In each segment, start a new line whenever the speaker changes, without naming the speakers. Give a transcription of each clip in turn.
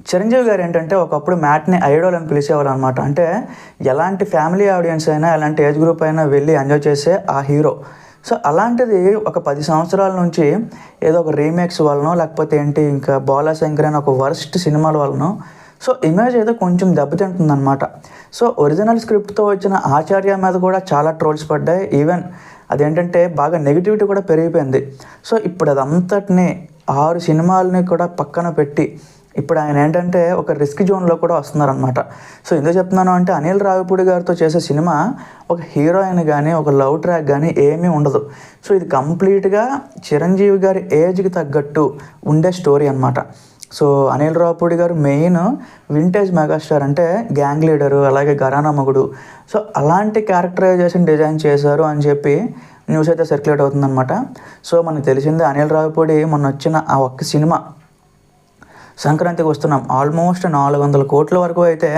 చిరంజీవి గారు ఏంటంటే ఒకప్పుడు మ్యాట్ని ఐడల్ అని పిలిచేవారు అనమాట. అంటే ఎలాంటి ఫ్యామిలీ ఆడియన్స్ అయినా, ఎలాంటి ఏజ్ గ్రూప్ అయినా వెళ్ళి ఎంజాయ్ చేసే ఆ హీరో. సో అలాంటిది ఒక 10 సంవత్సరాల నుంచి ఏదో ఒక రీమేక్స్ వలనో, లేకపోతే ఏంటి ఇంకా 'బాలాశంకర్' అని ఒక వర్స్ట్ సినిమాల వలనో సో ఇమేజ్ ఏదో కొంచెం దెబ్బతింటుందనమాట. సో ఒరిజినల్ స్క్రిప్ట్‌తో వచ్చిన 'ఆచార్య' మీద కూడా చాలా ట్రోల్స్ పడ్డాయి. ఈవెన్ అదేంటంటే బాగా నెగటివిటీ కూడా పెరిగిపోయింది. సో ఇప్పుడు అదంతటిని 6 సినిమాలని కూడా పక్కన పెట్టి ఇప్పుడు ఆయన ఏంటంటే ఒక రిస్క్ జోన్‌లో కూడా వస్తున్నారనమాట. సో ఎందుకు చెప్తున్నాను అంటే అనిల్ రావిపూడి గారితో చేసే సినిమా ఒక హీరోయిన్ గానీ, ఒక లవ్ ట్రాక్ గానీ ఏమీ ఉండదు. సో ఇది కంప్లీట్‌గా చిరంజీవి గారి ఏజ్‌కి తగ్గట్టు ఉండే స్టోరీ అనమాట. సో అనిల్ రావిపూడి గారు మెయిన్ వింటేజ్ మెగాస్టార్, అంటే గ్యాంగ్ లీడరు, అలాగే ఘరానా మొగుడు. సో అలాంటి క్యారెక్టరైజేషన్ డిజైన్ చేశారు అని చెప్పి న్యూస్ అయితే సర్క్యులేట్ అవుతుందనమాట. సో మనకు తెలిసిందే అనిల్ రావిపూడి మొన్న వచ్చిన ఆ ఒక్క సినిమా సంక్రాంతికి వస్తున్నాం ఆల్మోస్ట్ 400 కోట్ల వరకు అయితే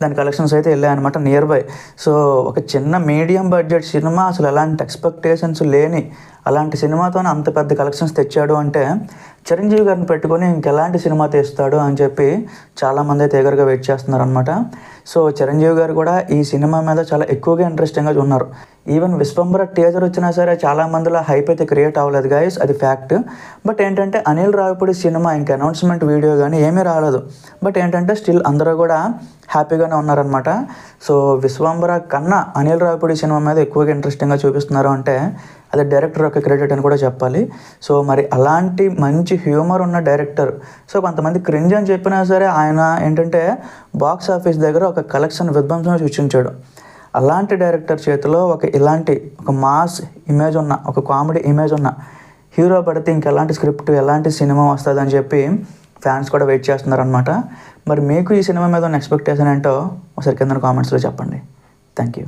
దాని కలెక్షన్స్ అయితే వెళ్ళాయన్నమాట నియర్ బై. సో ఒక చిన్న మీడియం బడ్జెట్ సినిమా అసలు ఎలాంటి ఎక్స్పెక్టేషన్స్ లేని అలాంటి సినిమాతోనే అంత పెద్ద కలెక్షన్స్ తెచ్చాడు అంటే చిరంజీవి గారిని పెట్టుకొని ఇంకెలాంటి సినిమా తీస్తాడు అని చెప్పి చాలామంది అయితే ఎగరగా వెయిట్ చేస్తున్నారనమాట. సో చిరంజీవి గారు కూడా ఈ సినిమా మీద చాలా ఎక్కువగా ఇంట్రెస్టింగ్గా ఉన్నారు. ఈవెన్ విశ్వంబర టీజర్ వచ్చినా సరే చాలా మందిలో హైప్ అయితే క్రియేట్ అవ్వలేదు గైస్, అది ఫ్యాక్ట్. బట్ ఏంటంటే అనిల్ రావిపూడి సినిమా ఇంకా అనౌన్స్మెంట్ వీడియో కానీ ఏమీ రాలేదు. బట్ ఏంటంటే స్టిల్ అందరూ కూడా హ్యాపీగానే ఉన్నారనమాట. సో విశ్వంబర కన్నా అనిల్ రావిపూడి సినిమా మీద ఎక్కువగా ఇంట్రెస్టింగ్గా చూపిస్తున్నారు అంటే అది డైరెక్టర్ యొక్క క్రెడిట్ అని కూడా చెప్పాలి. సో మరి అలాంటి మంచి హ్యూమర్ ఉన్న డైరెక్టర్, సో కొంతమంది క్రింజ్ అని చెప్పినా సరే ఆయన ఏంటంటే బాక్స్ ఆఫీస్ దగ్గర ఒక కలెక్షన్ విధ్వంసం సృష్టించాడు. అలాంటి డైరెక్టర్ చేతిలో ఇలాంటి ఒక మాస్ ఇమేజ్ ఉన్న, ఒక కామెడీ ఇమేజ్ ఉన్న హీరో పడితే ఇంకెలాంటి స్క్రిప్ట్, ఎలాంటి సినిమా వస్తుందని చెప్పి ఫ్యాన్స్ కూడా వెయిట్ చేస్తున్నారనమాట. మరి మీకు ఈ సినిమా మీద ఉన్న ఎక్స్పెక్టేషన్ ఏంటో ఒకసారి కింద కామెంట్స్లో చెప్పండి. Thank you.